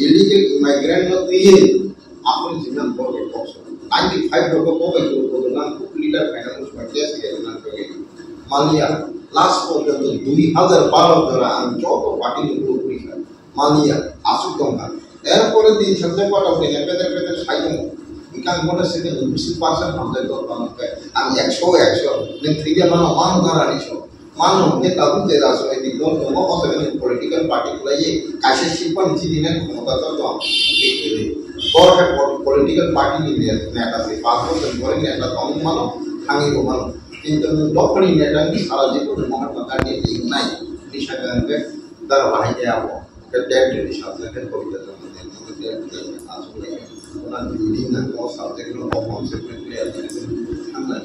illegal immigrant no tiye apun jinan borbe box 95 roko ko bai ko donan leader finance purchase ke donan ko মালিয়া last পর্যন্ত 2012 ধরে আমি যত party নিয়ে পরীক্ষা মালিয়া আসুক দঙ্গা এরপরে দিন সন্ধ্যাপর আপনি নেপেদের পেদের সাইকেল ইকান মনে সেদিন 20% আমাদের দরকার আমি 100 নেন ফ্রিজে মান ধরা নিছো মানো যে তাদের যে রাজনৈতিক দল অসংখ্য পলিটিক্যাল পার্টি গুলাই কাছে শিল্পন দিনের ক্ষমতা তো বড় পলিটিক্যাল পার্টি নিয়ে নেতা 5 বছর ধরে নেতা কম মানো ভাঙিব মানো কিন্তু যখনই নেতা সারা জীবনে মহাত্মা গান্ধী ঠিক নাই নিশাগানকে দ্বারা বাহিরে আবো ডেটের সাথে কবিতা জন্মদিন আসলে ওনার দুদিন না কোনো সাবজেক্টগুলো কনসেপ্টলি সামনে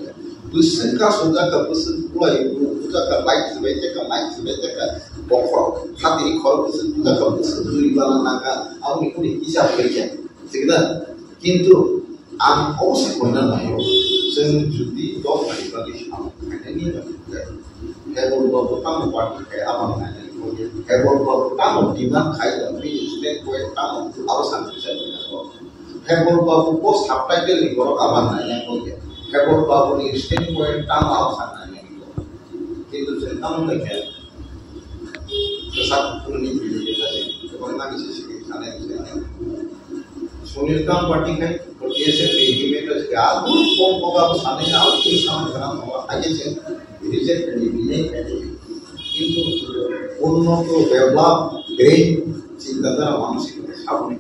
দুঃসংখ্যা সুজাকা পুলাই পুজাকা লাইট বেচেকা বকর হাতি খরচ পুজাকা দুই বানা নাকা আপনি কোন হিসাব করেছেন ঠিক না কিন্তু আম অবশ্যই কইনা নাই जों जुदि दस हारिबादि सामखायनायनि हेबलबाबो तामो पार्टिखाय आबाद नायनाय हेबलबाबो तामो डिमान्ड खायदों बे स्टेट पइन्ट तामो अवसान जायो हेबलबाबो को साबटाइटेल नि गरक आबाद नायनाय गयो हेबलबाबोनि स्टेट पइन्ट तामो अवसान नायनाय किन्तु जों तामो नायखाय साबनि बिदि जायो गोबां नागिसे सिगि थानाय सुनिल काम पार्टिखाय जैसे एग्रीमेंट है आज कौन होगा वो सामने आओ कोई सामान खराब होगा आगे से रिजेक्ट करनी भी नहीं करेंगे किंतु उन्नत डेवलप ग्रेन चिंताधारा मानसिक सामने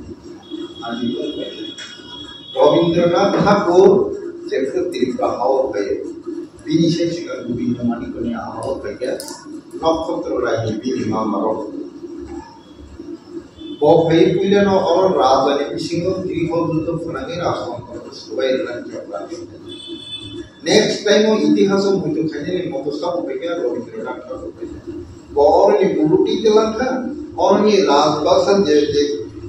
रवींद्रनाथ ठाकुर जेफर तिरका हाव गए बिनिशे सिगां बिनि मानिकनि हाव गए नक्षत्र रायनि बिनि मामारो बफाय पुइलेन अरन राजानि बिसिङाव त्रिहल फुनानै राजतंत्र सबाय राजतंत्र नेक्स्ट टाइम इतिहास मुइतो खायनि मतसा बफायया रवींद्रनाथ ठाकुर बरनि बुलुटी देलांखा अरनि राजबासन जे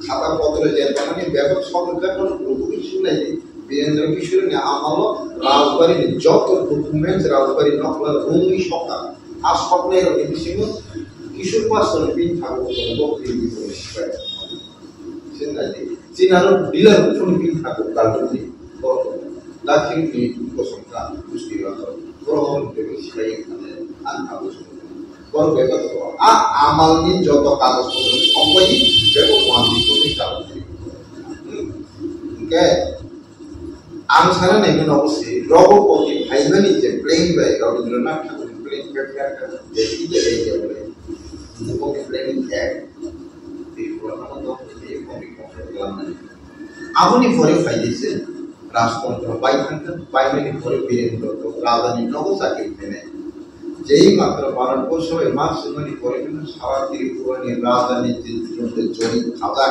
खाता पत्र जे तामाने बेबक सरकारन गुरुकुल सुनाय वीरेंद्र किशोरनि आमालो राजबारी যত डकुमेंट्स राजबारी नखला रुमनि सका आ सपनाय रनि बिसिङाव किशोर पासन बिन Thakur बफाय बिसिङाव Cina dealer pun bisa kalau ni, lagi ni kosongkan mesti atau orang itu siapa yang anak itu, kalau betul tu, amal ni jodoh kalau semua ini betul mandi pun tidak boleh. Okay, angsaran ni kan opsi, robot pun hanya ni je plain by Rabindranath Tagore plain kerja jadi jadi dia boleh, bukan plain kerja, di luar mana tu dia boleh. আপনি পরে ফাইদিছে রাজতন্ত্র বাইরে পরে বীরেন্দ্র রাজধানী নবসাকে মেনে যেই মাত্র ভারতবর্ষের মার্চমানি পরে সারা ত্রিপুরানি রাজধানী জড়ি খাজা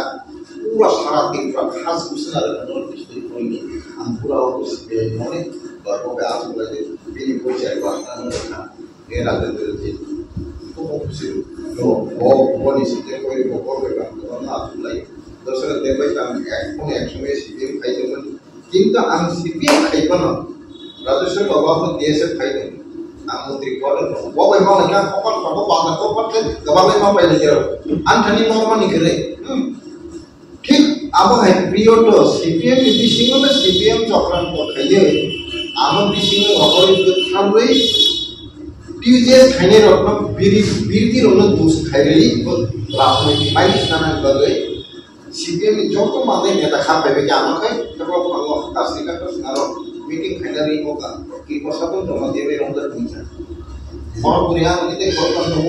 পুরো সারা ত্রিপুরা খাস ঘোষণার নোটিশ করিনি আমি পুরো অবস্থে মনে গর্বে আসলে তিনি পরিচয় বাসনা এ রাজেন্দ্র যে খুশি বনিসিতে করে করবে না আসলে দর্শক দেখবে আমি এখন একসময় সিপিএম খাইতেন কিন্তু আমি সিপিএম খাইব না রাজস্ব অভাব দিয়েছে খাইতেন আমি মন্ত্রী করেন ববাই মালা না কপাল পাবো বাংলা কপালে গবালে মা পাইলে যাও আনথানি মরমানি করে ঠিক আবহাই পিরিয়ড সিপিএম বিসিংতে সিপিএম চক্রান্ত খাইয়ে আমার বিসিং অপরিত থামরে টিউজে খাইনে রত্ন বিরতি রত্ন দুস খাইরেলি রাজনৈতিক মাইলিস নানা গলে সিপিএম যত মানে নেতা খাবে কি আমাকে কেবল ভালো কাজটিকা আর মিটিং ফাইনালি হোকা কি প্রশাসন জমা দেবে রমজান দিন মন করিয়া নিতে করতাম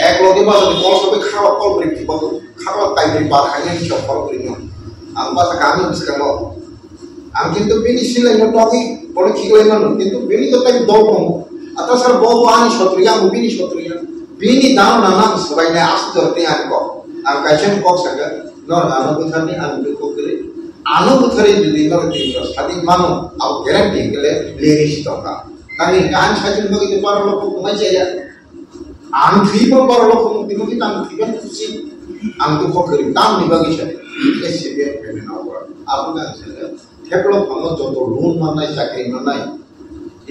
এক লগে বাজারে কল সবে খাওয়া কল করে কি বল খাওয়া পাইবে বা খাইলে সব কল করে নিও আমি বাসা কামি বিস্কাম আমি কিন্তু বিনি সিলাই নটকি বড় কি কই না কিন্তু বিনি তো তাই দল কম আতা স্যার বহু আনি সত্রিয়া বিনি সত্রিয়া বিনি দাও না নাম সবাই না আসতে হতে আর কো আর কাছেন কক সাগা নর আনুভূতি আনুভূতি আনুভূতি যদি নরতি স্বাধীন মানো আর গ্যারান্টি গেলে লেরিশ টাকা কারণ গান স্বাধীন বগিতে পারো লোক কমাই চাই আন ফ্রিব পারো লোক মুক্তি মুক্তি তাম ফ্রিবেন খুশি আমি তো করি দাম নিবাগি সাথে এসিবে ফেলে না ওরা আপনার ছেলে থেপলো ভাঙো যত লোন মানাই চাকরি মানাই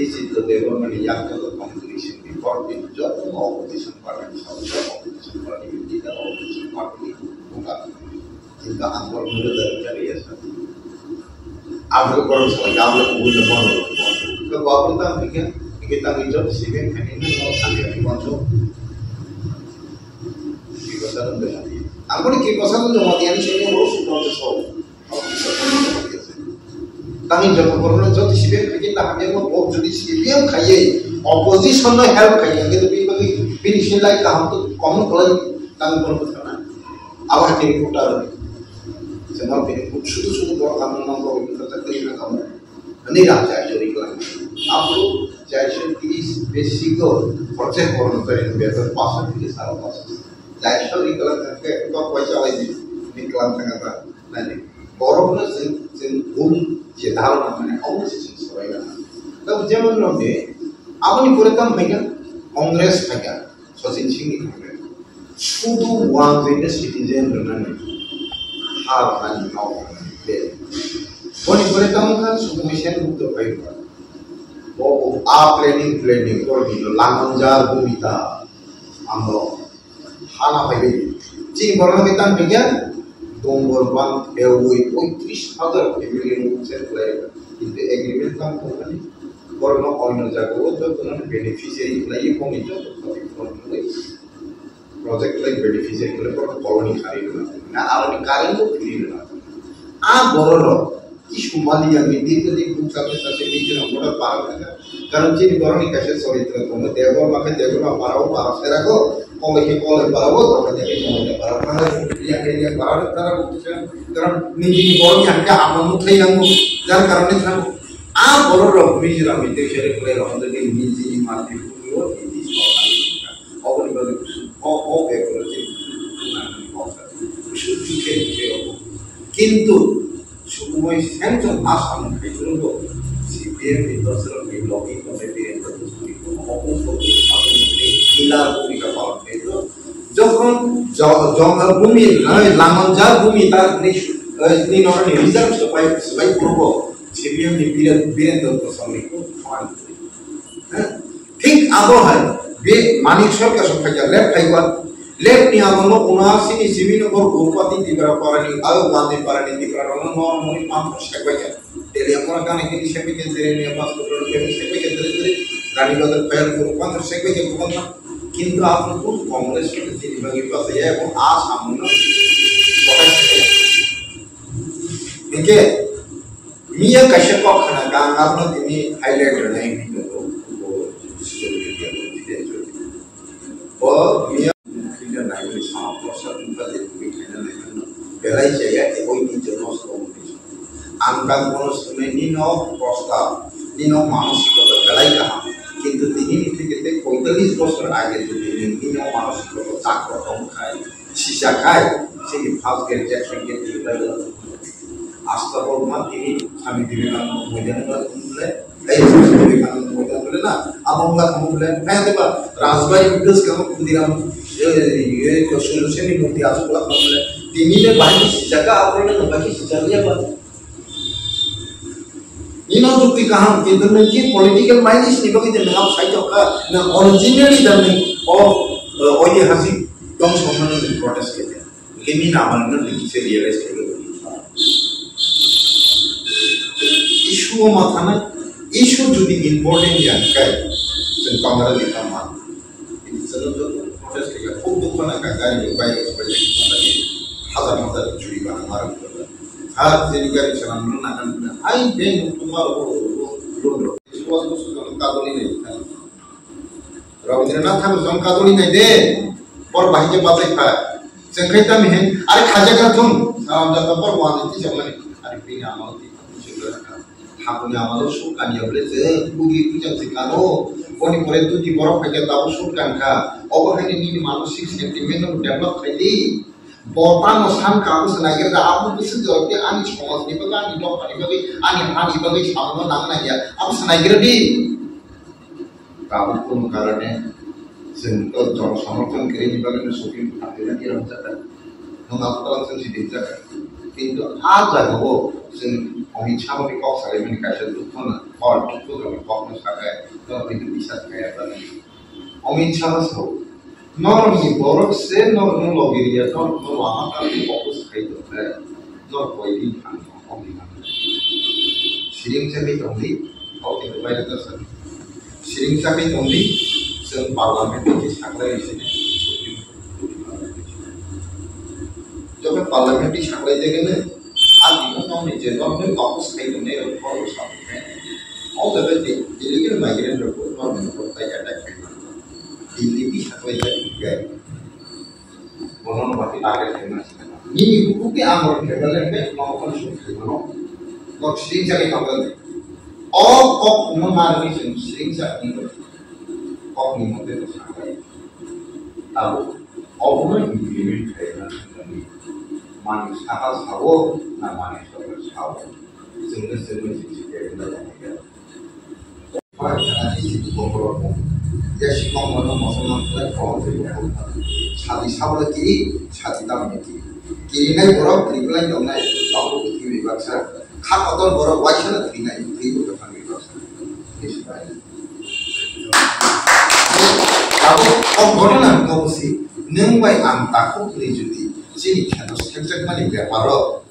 এই চিত্র দেব মানে ইয়াক তো competition Important job opposition party, opposition party, leader opposition party, bukan. Jika angkor muda dari cari ya sah. Abang korang semua, abang kubu lepas. Kalau abang tak fikir, kita hijau sibuk kan ini mau sambil di mana? Kipasan tu mati. Angkor ni kipasan tu mati, yang sini orang sudah sesuatu. Tangi jatuh korang jatuh sibuk, kita hanya mau bob jadi sibuk kaya. Opposition no help kaya, kita bagi finishing like kaham tu common kalau tangi korang bersama. Awak ni putar. Jangan pilih suatu orang kamu nampak itu terjadi dengan kamu. Ini dah jadi iklan. Apa? Jadi is basic project orang tu yang biasa pasal ini salah pasal. Jadi iklan ke kau baca lagi iklan sangat nanti. Orang tu sen jadal namanya awak sih sesuai kan. Tapi zaman nanti apa ni kuritam mereka Kongres mereka Sachin Singh ni Kongres. Suatu orang jadi citizen benar. Hal mau deh. Boni kamu kan suku mission untuk baik. Oh, planning kor di langanjar bumita, amro, hana baik. Cing borong kita pikir, dombor bang, eui, 30,000 family set play. Itu agreement kan kau ni. Borong owner jago, tu tu nanti beneficiary lagi kau itu, project like beneficiary kalau koloni kari dulu. Nah, awal ni kari tu free dulu. Borong isu mali yang ini tu di buka besar seperti itu, orang parah kan. Kalau ciri borong ni kasih sorry tu, kamu dewa makan dewa parah serago, kamu lagi parah, kamu jadi parah, yang parah terang terang ni borong yang kita aman mutlak yang jangan karena ni terang. Borong ni jiran itu share kalau orang jadi ni mati pun ini soal. Apa ni bagi oh ekologi কিন্তু সময় central Assam এগুলো CPM industrial developing committee Miller ভূমিকা পালন করত যখন ভূমি লাঙ্গলজার ভূমি তার রিজার্ভ সবাই করব সিপিএম বীরেন্দ্র প্রসাদকে সমান ঠিক আবহাওয়া be manik sorka sokhaja left thaiwan left ni amono unasi ni jimino bor gopati dibara parani ag bande parani dibara no moni pam sekwaja deli amona kan ekini sepe ke dere ni pas ko ke sepe ke dere gani badal fail ko pam sekwe ke ko na kintu apno ko congress ke dili bagi pas ya এবং আজ আমরা ওকে মিয়া কাশ্যপ খানা গান আপনি তিনি highlight নাই video और मियाँ किन्हें नाइबल साफ प्रसाद उनका देखने के लिए नहीं पहला ही चाहिए कि कोई नीचे नॉस कम्युनिकेशन आंकड़ा कोनों में नीनो प्रस्ताव नीनो मानसिक तो पहला ही कहा किंतु तीन नीति के लिए 45% आगे जो नीनो मानसिक तो ताकत कम खाए शीशा खाए से भाव के रिजेक्शन के लिए आस्था और मत ini kami diberikan kemudian mulai diberikan kemudian boleh lah abang nggak kamu boleh kayak apa rasbai videos kamu kemudian ke solution ini mesti asal kamu boleh timnya banyak jaga apa yang bagi sejarahnya apa ini bukti kaham kita nanti political mind ini bagi dengan saya juga nah originally dan oh ini hasil dong semua orang protes kita ini namanya nanti saya realize kalau isu matana isu jadi important yang kai tentang di kamar ini selalu proses kita untuk menaikkan yang baik sebagai hazar curi barang marah hal jadi kali cara menaikkan ai ben tomorrow londo suatu suatu kadoli ini Rabindranath Tagore jong kadoli ini deh और भाई के बात लिखा है संकेता में है अरे खाजा कर तुम साम जाता पर वहां नहीं जमने अरे बिना मालूम हापुnya amalu sukan ya boleh je budi pujang sikalo koni pore tu di borok kaja tahu sukan ka over ini manusia sentimen develop kali botan osan kamu senager da apu bisa jorte ani সমাজ ni baga ani dok ani bagi ani ani bagi সামনে নামনা ya apu senager di kamu pun karane sento jon সমর্থন করে ni bagi supreme কোর্টে কি রকম জায়গা নঙ্গা পতন সিদ্ধি জায়গা কিন্তু আজ জাগো जों अमित शाह भी कॉल सारे में कैसे दुखन और दुखों में कॉल में सारे तो अभी भी साथ गया था Amin Shah Sao. Nor me borok se nor no logiria nor no lama kami fokus kai to hai. Nor koi din kan amin. Siring sabi tongdi, kau tidak bayar terus. Siring sabi tongdi, sen parlimen itu saklai sini. Jika parlimen itu saklai jadi ni, adi mana ni jadi orang fokus kai to ni orang fokus apa? All the way illegal migrant report nor report tai attack kai. Ini bisa terjadi juga. Bonon berarti target dengan sih. Ini buku amor kebetulan deh mau konsumsi bonon. Kok sering sekali tampil. All kok mengalami sering sekali. Kok ni mungkin tersampai. Tahu. All orang implement kayak ni. Manusia harus tahu, nama manusia harus tahu. Semua sih kayak ni. Pada saat itu beberapa Jadi kalau masalah platform itu, satu sahaja kiri, satu tamu kiri. Kiri ni borok, kiri lain dong ni, lalu kiri baksa. Hak atau borok wajah kiri ni, kiri bukan kiri baksa. Ini sebabnya. Lalu orang nak kau si, nengai antak kau ni jadi, sini kita sejak mana dia parok.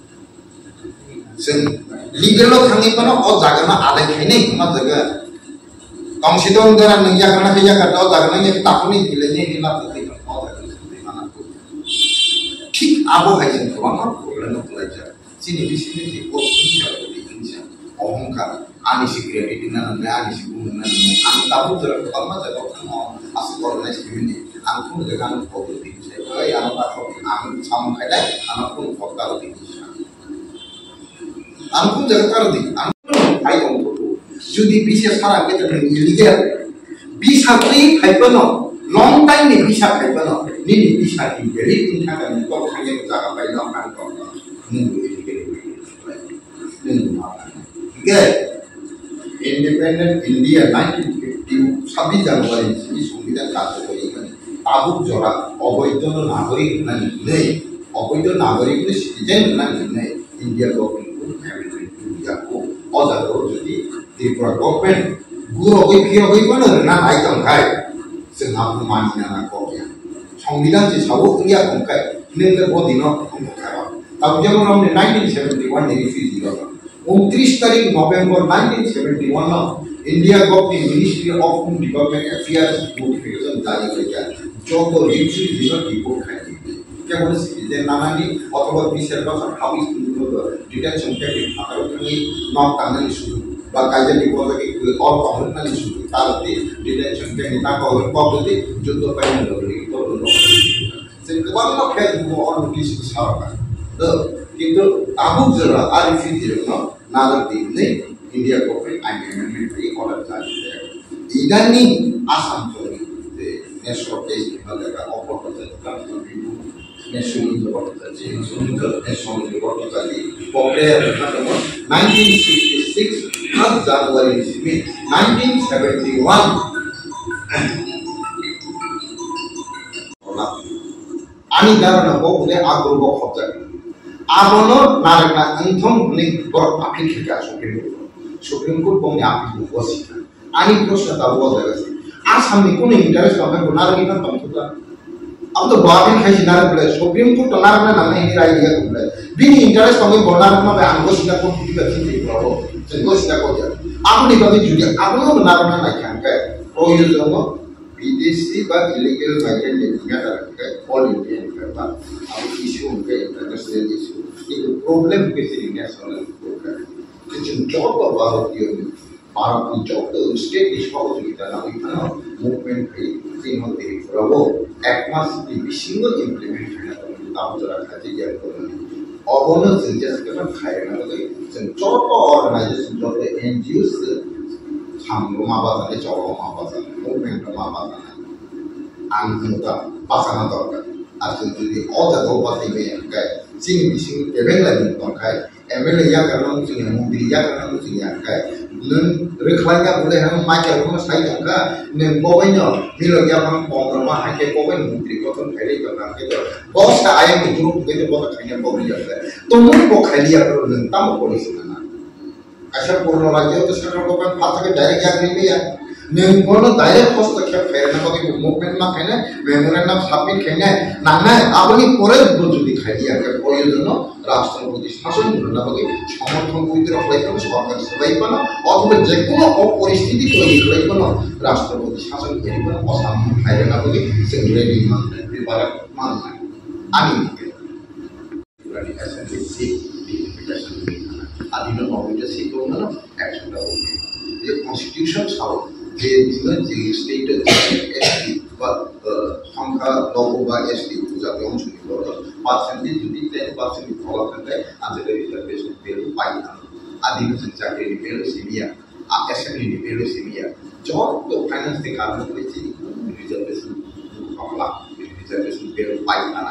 Sen legal lo kami pun orang jaga mana ada kini, mana jaga. Kau mesti tahu dengan nengia kerana kerja kerja atau dengan yang kita pun ini ni nak terima atau mana tu. ঠিক আবহাওয়া কিন্তু আমার problem হচ্ছে চিনি বিসিনি যে কোচিংটা দিচ্ছে অহংকার আমি সিক্রেট না না আমি সিগুন না আমি তাবু ধরে কলমা জায়গা কোনো আসল অর্গানাইজ কমিউনিটি আমি কোন জায়গা আমি খবর দিচ্ছি ওই আমার আমি সামনে খাইলাই আমার কোন ফটকা দিচ্ছি আমি কোন জায়গা কারো দিই আমি ভাই অঙ্ক যদি বিশেষ সারা কেটে ইলিগেল বিশাতেই খাইবেন long time ni bisa kaitan ni bisa diberi tingkat dan kau hanya jaga baik orang kau nunggu ini okay independent India 1950 26 Januari ini সংবিধান কার্যকরী মানে তাবুক জোড়া অবৈধ নাগরিক না নেই অবৈধ নাগরিক সিটিজেন না নেই ইন্ডিয়া গভর্নমেন্ট ইন্ডিয়া को অজাগর যদি ত্রিপুরা গভর্নমেন্ট গুরু হই ফিরে হই কোন না আইতম খায় Sengapu mani nana kopiah. সংবিধান যে সাবো ইয়া কমকায় নেলে বদিনো কমকায় তাও যেমন আমরা 1971 এ রিফিউজি হলো 29 তারিখ নভেম্বর 1971 ন India government ministry of home development affairs notification জারি করেছে যত রিফিউজি রিপোর্ট খাইছে যেমন সিটিজেন নানানি অথবা বিশের বছর হাউস ডিটেনশন ক্যাম্পে থাকার তুমি নক টানানি শুরু বা কাজে বিপদকে অল কমনালি শুরু তারতে ডিটেনশন ক্যাম্পে থাকা হল পদ্ধতি যুদ্ধ পাইনি লগলি তরুণ যে গোবাং খেয়ে দিব অনটিস সরকার তো কিন্তু তাবুক জরা আর রিফিউজির নাগরিক দিনে ইন্ডিয়া গভর্নমেন্ট আইন অ্যামেন্ডমেন্ট এই অর্ডার জারি করে ইদানি আসাম করে যে ন্যাশনাল কেস বিভাগের অপরাধ National University, National University, Popular 1966, 3rd January 1971. Ani darana bokule agro khopja. Abono narana anthom ni bor apil khika Supreme Court bongni apil bosita. Ani proshna ta bola gase. Asam ni kono interest ba narani na tamtuta. अब तो बाबी खाई नार बोले supreme court नार में नाम नहीं राय दिया बोले बिनी इंटरेस्ट कमी बोलना में बे आंगो सिना को ठीक है ठीक है चंगो सिना को जा आपनी कभी जुड़िया आपनो नार में ना क्या है प्रयोजन विदेशी बा इलीगल माइग्रेंट निया करके ऑल इंडियन करता अब इशू उनके इंटरनेशनल इशू ये प्रॉब्लम कैसे नेशनल प्रॉब्लम जो जॉब का भारतीय भारत की जॉब तो स्टेट इशू हो चुकी है ना इतना मूवमेंट है तीनों तरीके रहो একমাস বিশিঙ্গ ইমপ্লিমেন্ট খানা তাও জরা খাতে গিয়ে করলেন অবন জিনিসকে খায় না বলে যত অর্গানাইজেশন যত এনজিওস সামগ্রী মাবাজানে চলো মাবাজানে মুভমেন্ট মাবাজানে আনন্দটা পাসানা দরকার আর যদি অজাগো বাতাইবে একাই চিনি বিশিঙ্গ এভেলাইন দরকার এমএলএ ইয়া কারণ চিনি মন্ত্রী ইয়া কারণ চিনি একাই nung reklanya boleh hang macam apa saya jangka nung pokoknya bila dia orang pengalaman hanya pokoknya menteri kotor kali jangan kita bos tak ayam itu begitu bos hanya pokoknya tumun pokoknya dia perlu nung tamu polisi mana asal purno raja itu sekarang bukan patah ke dari yang ini ya नोंखौनो direct हस्तक्षेप खायना बाकी movement मा खायना मेमोरेंडाम submit खायना नांना आपनि परे যদি খাইয়া কে প্রয়োজন রাষ্ট্রপতি শাসন না বাকি সমর্থন কইতে রাখলাইতো সরকার সবাই পানো অথবা যে কোনো পরিস্থিতি তৈরি হইতো রাষ্ট্রপতি শাসন এরিবো অসাম্য খাইনা না বাকি সেগুলো নির্মাণ বিভাগ মান আমি পুরানি অ্যাসেম্বলি সিট ডিলিমিটেশন আদিনো নবীটা সিট হলো না অ্যাকশনটা হলো যে কনস্টিটিউশন ছাড়ো যে যে স্টেটের এসটি বা সংখ্যা লঘু বা এসটি জাতীয় অংশগ্রহণ করো পার্সেন্টেজ যদি 10% ফলো থাকে আজকে রিজার্ভেশন ভ্যালু পাই না আদিবাসী চাকরি ভ্যালু সিমিয়া অ্যাসেম্বলি ভ্যালু সিমিয়া যত ফাইন্যান্স থেকে আরম্ভ করেছি রিজার্ভেশন ফলা রিজার্ভেশন ভ্যালু পাই না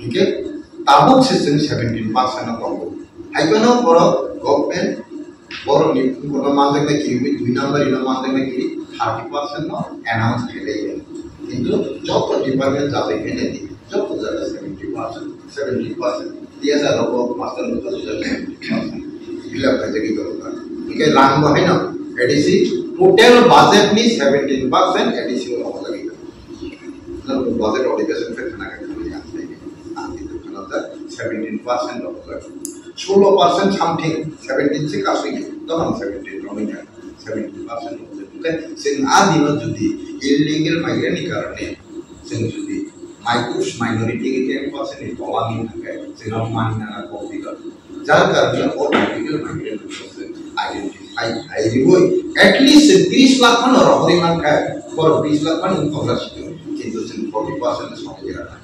ঠিক আছে তাবুক সিস্টেম 17% অফ হাইপানো বড় গভর্নমেন্ট বড় কোনো মানতে না কি 2 নাম্বার ইনো মানতে না কি 30% নো অ্যানাউন্স খেলে কিন্তু যত ডিপার্টমেন্ট যাবে এনে দি যত জায়গা 70% দিয়ে যা লোক মাস্টার লোক তো 70% বিলা কাজে কি দরকার ঠিক আছে লাং হয় না এডিসি টোটাল বাজেট নি 17% এডিসি হওয়া লাগে না বাজেট অডিকেশন ফেক না করে আসছে আমি তো খানাটা 17% হওয়া লাগে 16% সামথিং 17 से काफी तमाम 17 रमिंग 17% होते सिंह आदि में जुदी इलीगल माइग्रेंट कारण सिंह जुदी माइनॉरिटी के 10% ही तोला नहीं है सिंह हम मानना ना कोई का जार कारण और इलीगल माइग्रेंट से आइडेंटिफाई आई वो एटलीस्ट 30 लाख का रोहरी मान का और 20 लाख का इनकम राशि किंतु सिंह 40% समझ रहा है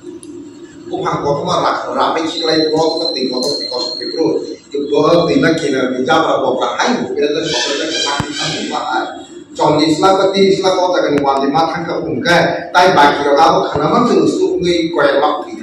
Bukan kotoma rapik sekali blok ketik kotor di kos pikro itu blok tina kira bicara boka hayu kira dan boka kesan sama John Islam ketik Islam kota kan wali matang ke pungkai tai bagi orang kamu karena mang terus tu ngai kue waktu